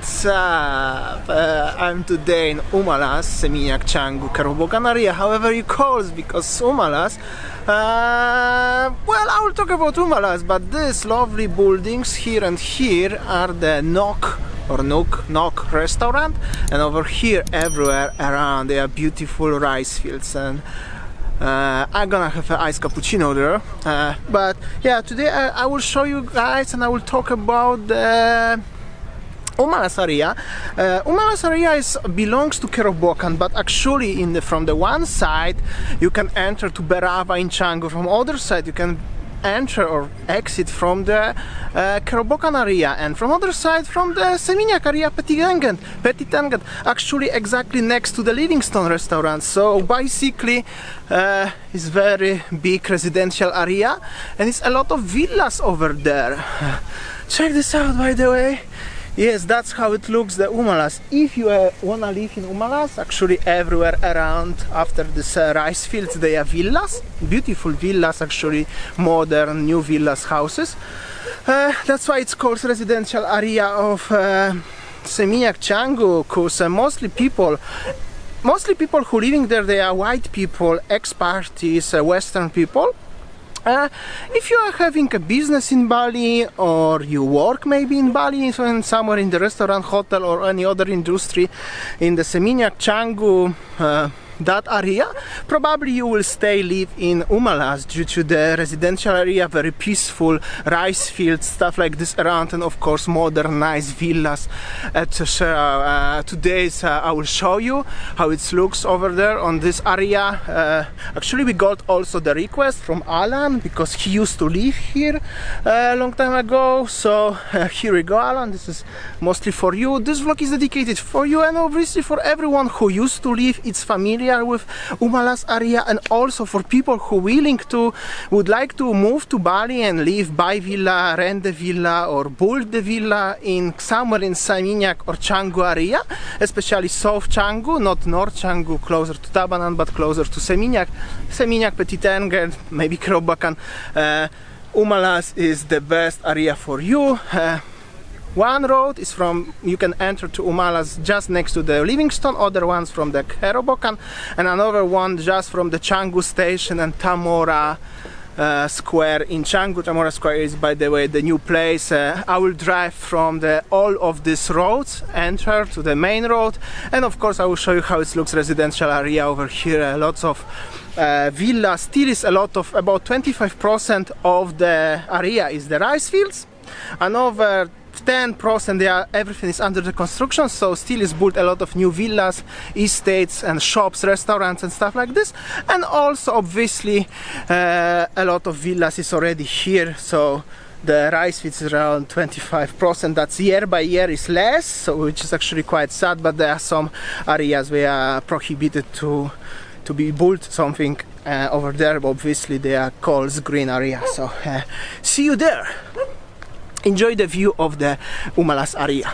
What's up? I'm today in Umalas, Seminyak Canggu, Kerobokan area, however you call it, because Umalas, well, I will talk about Umalas, but these lovely buildings here and here are the Knock restaurant, and over here everywhere around there are beautiful rice fields, and I'm gonna have an iced cappuccino there, but yeah, today I will show you guys and I will talk about the Umalas area. Umalas area belongs to Kerobokan, but actually from the one side you can enter to Berava in Canggu, from other side you can enter or exit from the Kerobokan area, and from other side from the Seminyak area, Petit Tangen, actually exactly next to the Livingstone restaurant. So basically it's very big residential area and it's a lot of villas over there. Check this out, by the way. Yes, that's how it looks, the Umalas. If you wanna live in Umalas, actually everywhere around after this rice fields they are villas, beautiful villas, actually modern new villas, houses. That's why it's called residential area of Seminyak Canggu, because mostly people who living there, they are white people, ex-parties, Western people. If you are having a business in Bali, or you work maybe in Bali, somewhere in the restaurant, hotel or any other industry in the Seminyak Canggu, that area, probably you will live in Umalas due to the residential area, very peaceful, rice fields, stuff like this around, and of course modern nice villas, etc. Today I will show you how it looks over there on this area. Actually we got also the request from Alan, because he used to live here a long time ago, so here we go, Alan, this is mostly for you. This vlog is dedicated for you and obviously for everyone who used to live, it's familiar with Umalas area, and also for people who would like to move to Bali and live, buy villa, rent the villa or build the villa somewhere in Seminyak or Canggu area, especially South Canggu, not North Canggu, closer to Tabanan, but closer to Seminyak, Petit Tangen, maybe Kerobokan. Umalas is the best area for you. One road is you can enter to Umalas just next to the Livingstone, other ones from the Kerobokan, and another one just from the Canggu station and Tamora Square in Canggu. Tamora Square is, by the way, the new place. I will drive from all of these roads, enter to the main road, and of course I will show you how it looks residential area over here. Lots of villas. Still is a lot of, about 25% of the area is the rice fields, and over 10% everything is under the construction, so still is built a lot of new villas, estates and shops, restaurants and stuff like this, and also obviously a lot of villas is already here, so the rice fields is around 25%. That's year by year is less, so which is actually quite sad, but there are some areas where are prohibited to be built something over there, but obviously they are called green area. So see you there. Enjoy the view of the Umalas area.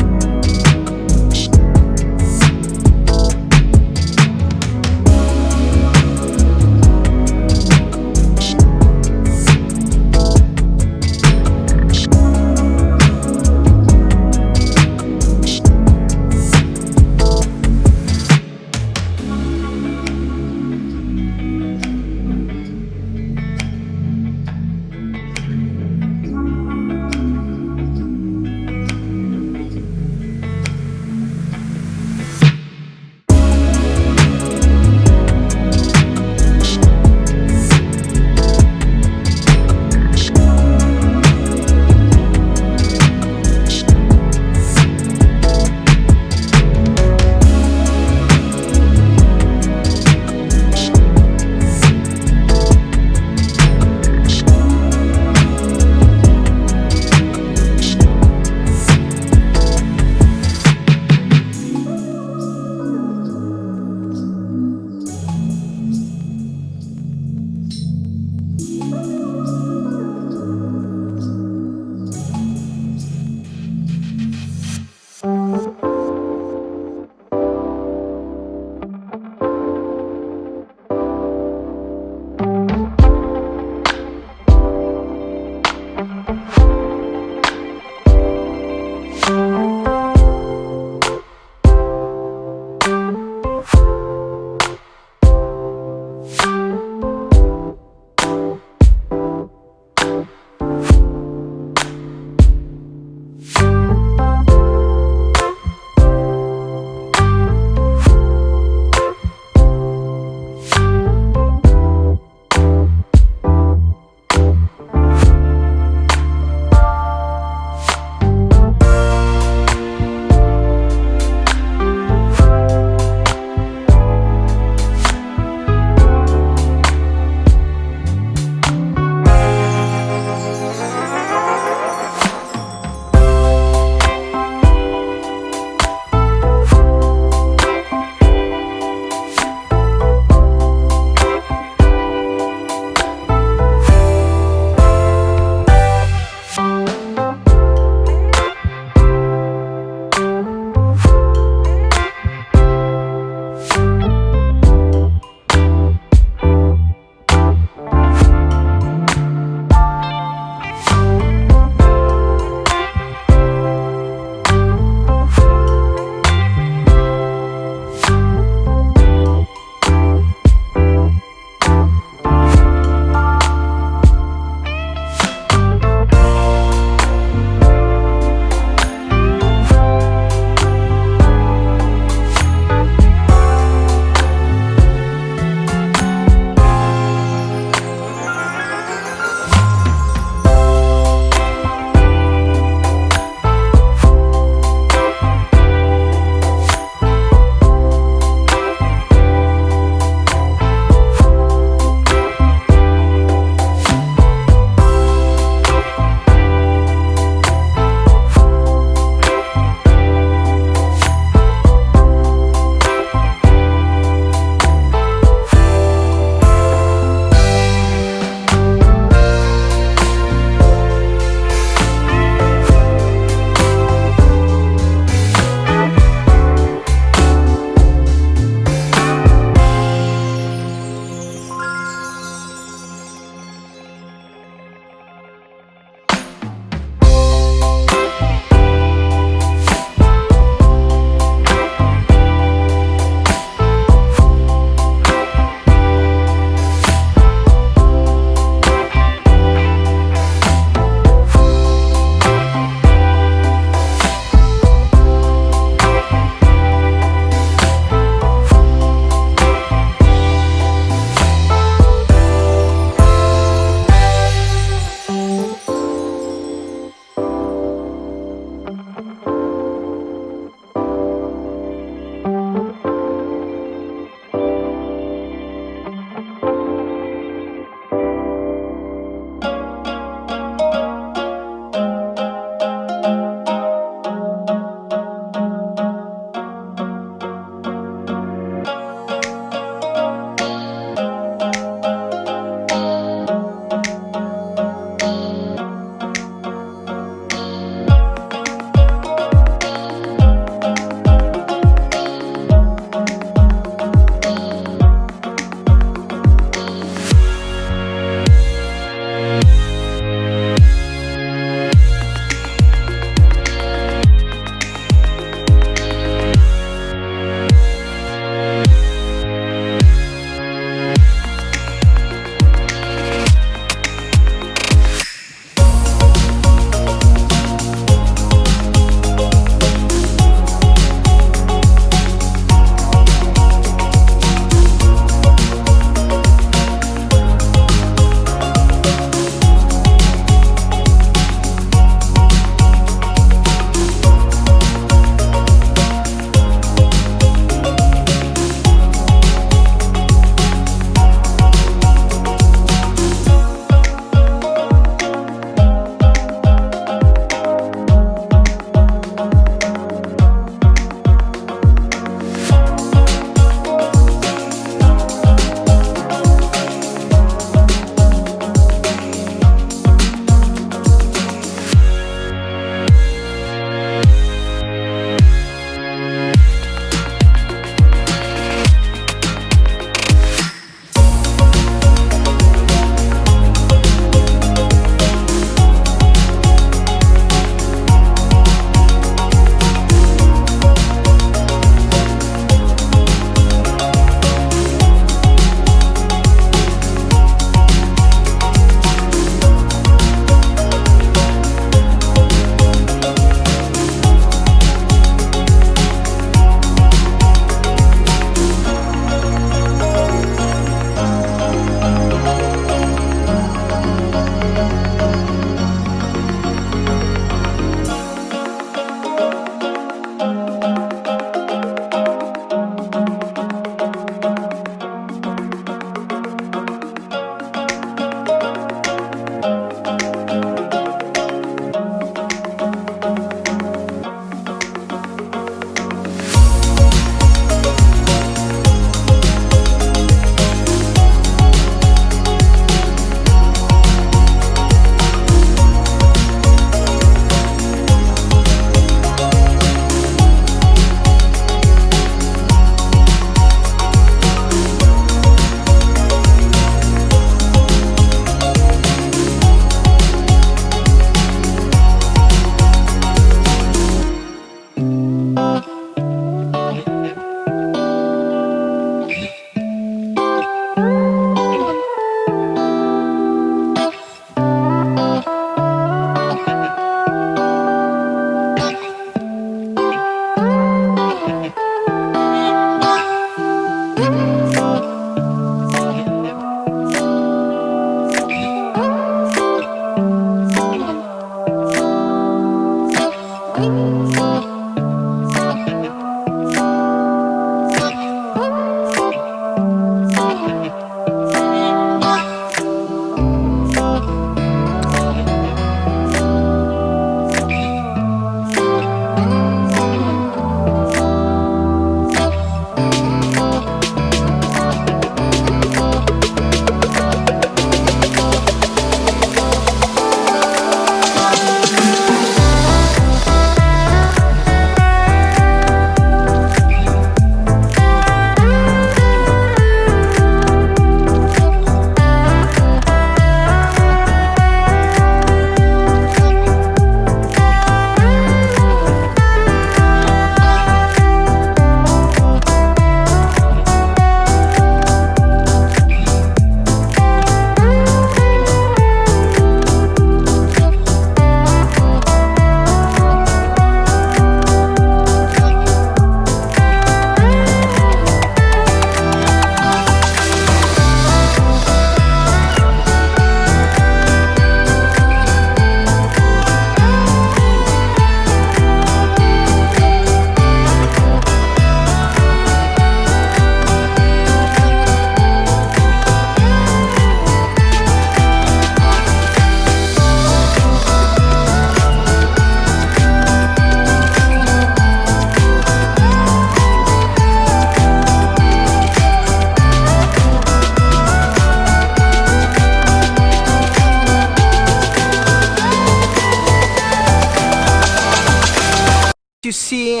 You see,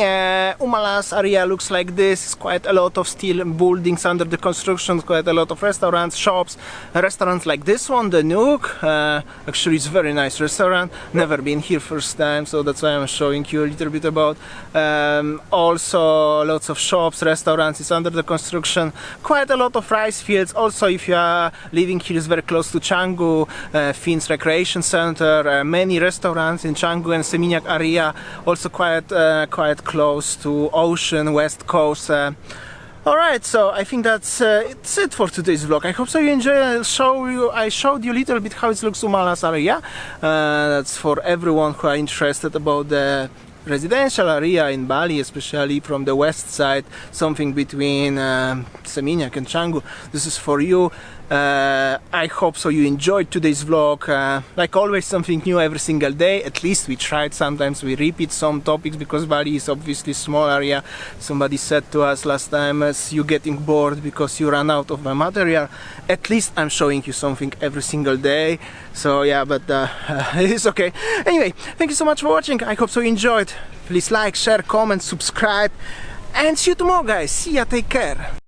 Umalas area looks like this. It's quite a lot of steel buildings under the construction, quite a lot of restaurants, shops, restaurants like this one, the Nook. Actually, it's a very nice restaurant. Never been here first time, so that's why I'm showing you a little bit about. Also, lots of shops, restaurants. It's under the construction. Quite a lot of rice fields. Also, if you are living here, it's very close to Canggu, Finns Recreation Center. Many restaurants in Canggu and Seminyak area. Also, quite close to ocean, west coast. Alright, so I think that's it's it for today's vlog. I hope so you enjoyed. I showed you a little bit how it looks Umalas area. That's for everyone who are interested about the residential area in Bali, especially from the west side, something between Seminyak and Canggu. This is for you. I hope so you enjoyed today's vlog. Like always, something new every single day. At least we tried. Sometimes we repeat some topics because Bali is obviously small area. Somebody said to us last time, as you getting bored because you run out of my material. At least I'm showing you something every single day. So yeah, but it's okay. Anyway, thank you so much for watching. I hope so you enjoyed. Please like, share, comment, subscribe, and see you tomorrow, guys. See ya, take care.